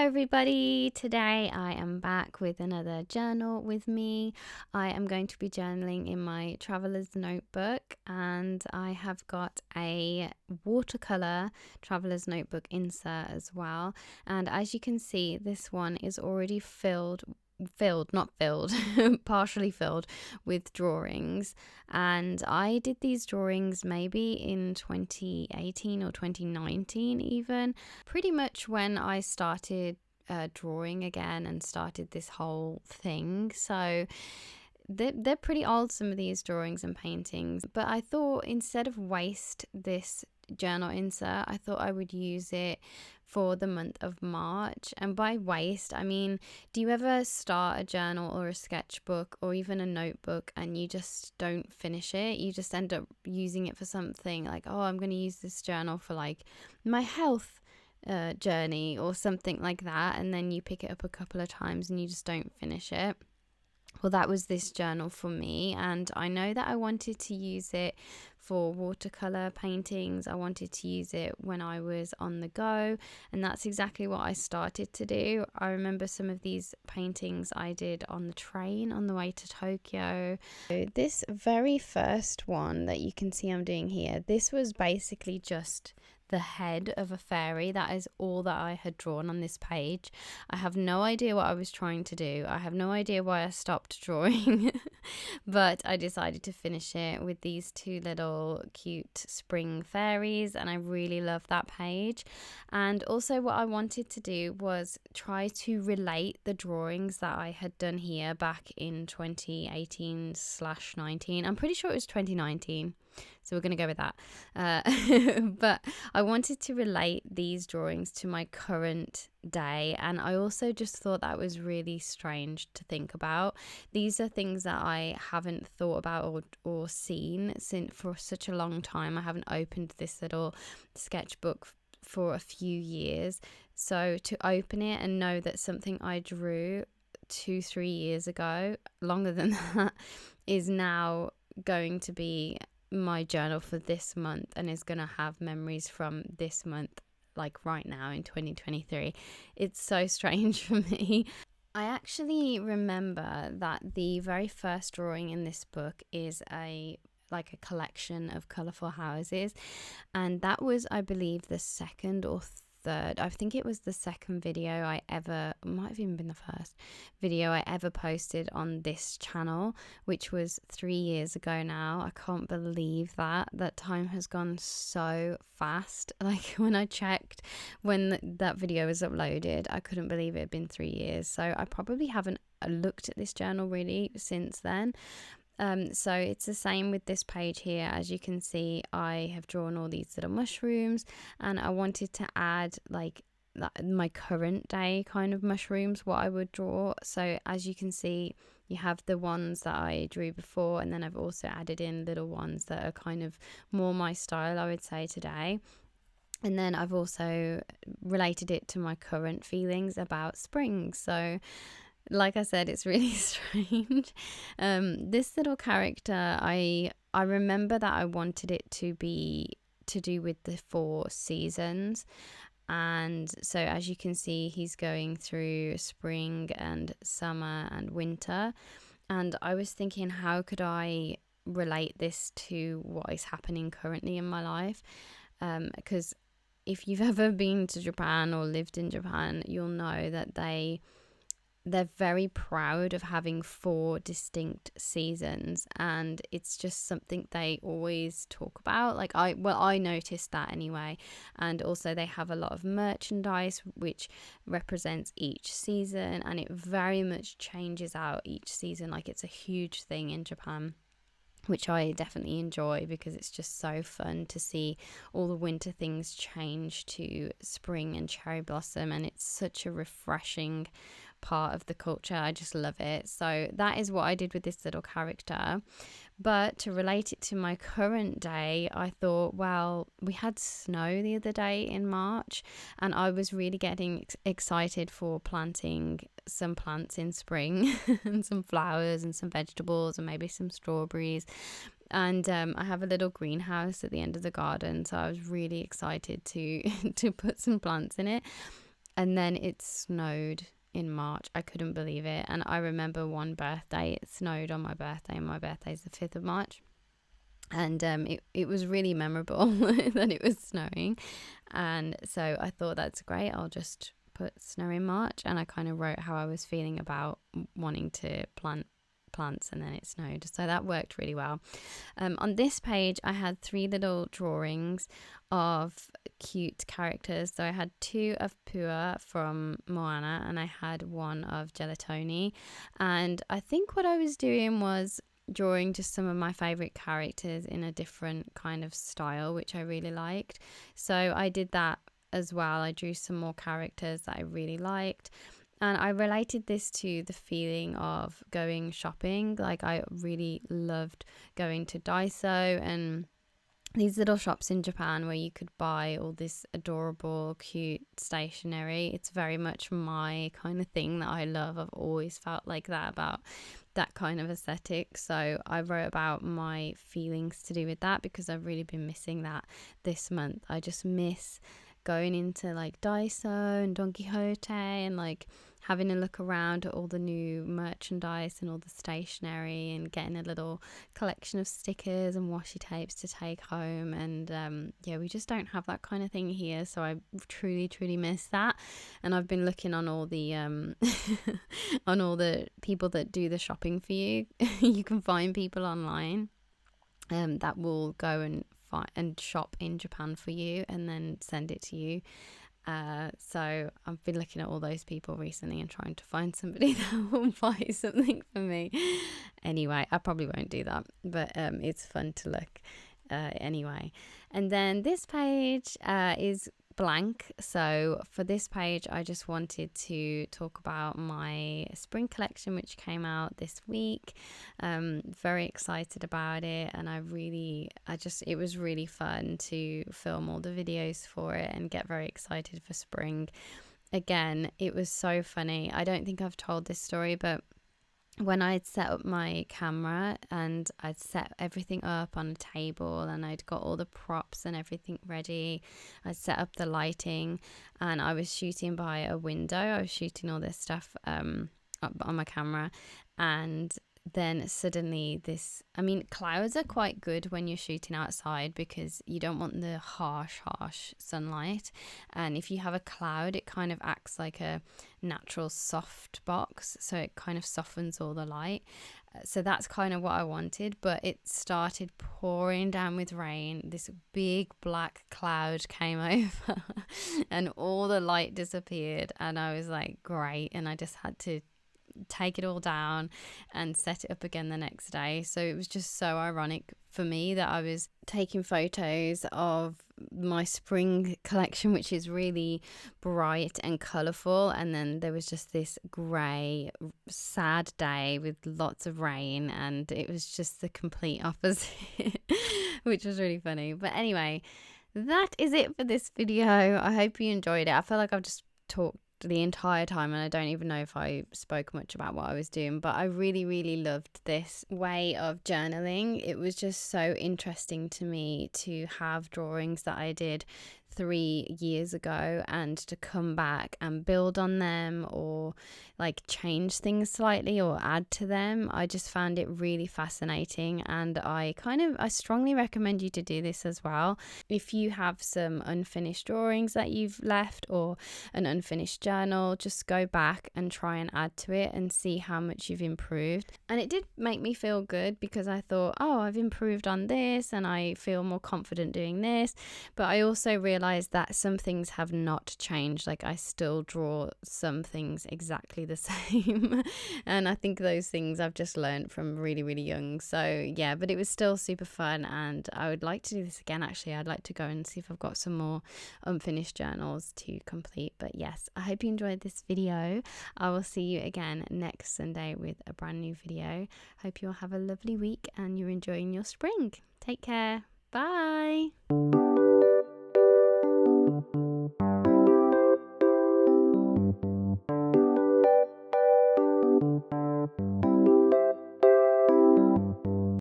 everybody. Today I am back with another journal with me. I am going to be journaling in my traveler's notebook, and I have got a watercolor traveler's notebook insert as well. And as you can see, this one is already not filled partially filled with drawings, and I did these drawings maybe in 2018 or 2019, even pretty much when I started drawing again and started this whole thing. So they're pretty old, some of these drawings and paintings, but I thought instead of waste this journal insert, I thought I would use it for the month of March. And by waste, I mean, do you ever start a journal or a sketchbook or even a notebook and you just don't finish it? You just end up using it for something like, oh, I'm going to use this journal for like my health journey or something like that, and then you pick it up a couple of times and you just don't finish it. Well, that was this journal for me, and I know that I wanted to use it for watercolor paintings. I wanted to use it when I was on the go, and that's exactly what I started to do. I remember some of these paintings I did on the train on the way to Tokyo. So this very first one that you can see I'm doing here, this was basically just the head of a fairy. That is all that I had drawn on this page. I have no idea what I was trying to do. I have no idea why I stopped drawing, but I decided to finish it with these two little cute spring fairies, and I really love that page. And also what I wanted to do was try to relate the drawings that I had done here back in 2018/19. I'm pretty sure it was 2019. So we're going to go with that. But I wanted to relate these drawings to my current day. And I also just thought that was really strange to think about. These are things that I haven't thought about or seen since for such a long time. I haven't opened this little sketchbook for a few years. So to open it and know that something I drew 2-3 years ago, longer than that, is now going to be my journal for this month and is going to have memories from this month, like right now in 2023. It's so strange for me. I actually remember that the very first drawing in this book is a collection of colourful houses, and that was, I believe, the second or third, I think it was the second video I ever, might have even been the first video I ever posted on this channel, which was 3 years ago now. I can't believe that time has gone so fast. Like when I checked when that video was uploaded, I couldn't believe it had been 3 years. So I probably haven't looked at this journal really since then. So it's the same with this page here. As you can see, I have drawn all these little mushrooms, and I wanted to add like my current day kind of mushrooms, what I would draw. So as you can see, you have the ones that I drew before, and then I've also added in little ones that are kind of more my style, I would say, today. And then I've also related it to my current feelings about spring. So like I said, it's really strange. This little character, I remember that I wanted it to be to do with the 4 seasons. And so as you can see, he's going through spring and summer and winter. And I was thinking, how could I relate this to what is happening currently in my life? Because if you've ever been to Japan or lived in Japan, you'll know that they're very proud of having 4 distinct seasons, and it's just something they always talk about. Like I noticed that anyway. And also they have a lot of merchandise which represents each season, and it very much changes out each season. Like it's a huge thing in Japan, which I definitely enjoy because it's just so fun to see all the winter things change to spring and cherry blossom, and it's such a refreshing part of the culture. I just love it. So that is what I did with this little character. But to relate it to my current day, I thought, well, we had snow the other day in March, and I was really getting excited for planting some plants in spring and some flowers and some vegetables and maybe some strawberries. And I have a little greenhouse at the end of the garden, so I was really excited to to put some plants in it. And then it snowed in March. I couldn't believe it. And I remember one birthday, it snowed on my birthday, and my birthday is the 5th of March. And it was really memorable that it was snowing. And so I thought, that's great, I'll just put snow in March. And I kind of wrote how I was feeling about wanting to plant plants, and then it snowed, so that worked really well. On this page I had 3 little drawings of cute characters. So I had 2 of Pua from Moana, and I had 1 of Gelatoni. And I think what I was doing was drawing just some of my favorite characters in a different kind of style, which I really liked. So I did that as well. I drew some more characters that I really liked. And I related this to the feeling of going shopping. Like, I really loved going to Daiso and these little shops in Japan where you could buy all this adorable, cute stationery. It's very much my kind of thing that I love. I've always felt like that about that kind of aesthetic. So I wrote about my feelings to do with that, because I've really been missing that this month. I just miss going into like Daiso and Don Quixote and like having a look around at all the new merchandise and all the stationery, and getting a little collection of stickers and washi tapes to take home. And yeah, we just don't have that kind of thing here, so I truly miss that. And I've been looking on all the on all the people that do the shopping for you. You can find people online that will go and shop in Japan for you and then send it to you. So I've been looking at all those people recently and trying to find somebody that will buy something for me. Anyway, I probably won't do that, but it's fun to look anyway. And then this page is blank. So for this page, I just wanted to talk about my spring collection, which came out this week. Very excited about it, and it was really fun to film all the videos for it and get very excited for spring. Again, it was so funny. I don't think I've told this story, but when I'd set up my camera and I'd set everything up on a table and I'd got all the props and everything ready, I'd set up the lighting, and I was shooting by a window. I was shooting all this stuff up on my camera, and then suddenly clouds are quite good when you're shooting outside because you don't want the harsh sunlight. And if you have a cloud, it kind of acts like a natural soft box, so it kind of softens all the light. So that's kind of what I wanted, but it started pouring down with rain. This big black cloud came over and all the light disappeared, and I was like, great. And I just had to take it all down and set it up again the next day. So it was just so ironic for me that I was taking photos of my spring collection, which is really bright and colourful, and then there was just this grey, sad day with lots of rain, and it was just the complete opposite, which was really funny. But anyway, that is it for this video. I hope you enjoyed it. I feel like I've just talked the entire time and I don't even know if I spoke much about what I was doing, but I really loved this way of journaling. It was just so interesting to me to have drawings that I did 3 years ago and to come back and build on them, or like change things slightly or add to them. I just found it really fascinating, and I strongly recommend you to do this as well. If you have some unfinished drawings that you've left or an unfinished journal, just go back and try and add to it and see how much you've improved. And it did make me feel good because I thought, oh, I've improved on this and I feel more confident doing this. But I also realized that some things have not changed. Like, I still draw some things exactly the same and I think those things I've just learned from really young. So yeah, but it was still super fun, and I would like to do this again. Actually, I'd like to go and see if I've got some more unfinished journals to complete. But yes, I hope you enjoyed this video. I will see you again next Sunday with a brand new video. Hope you all have a lovely week and you're enjoying your spring. Take care. Bye.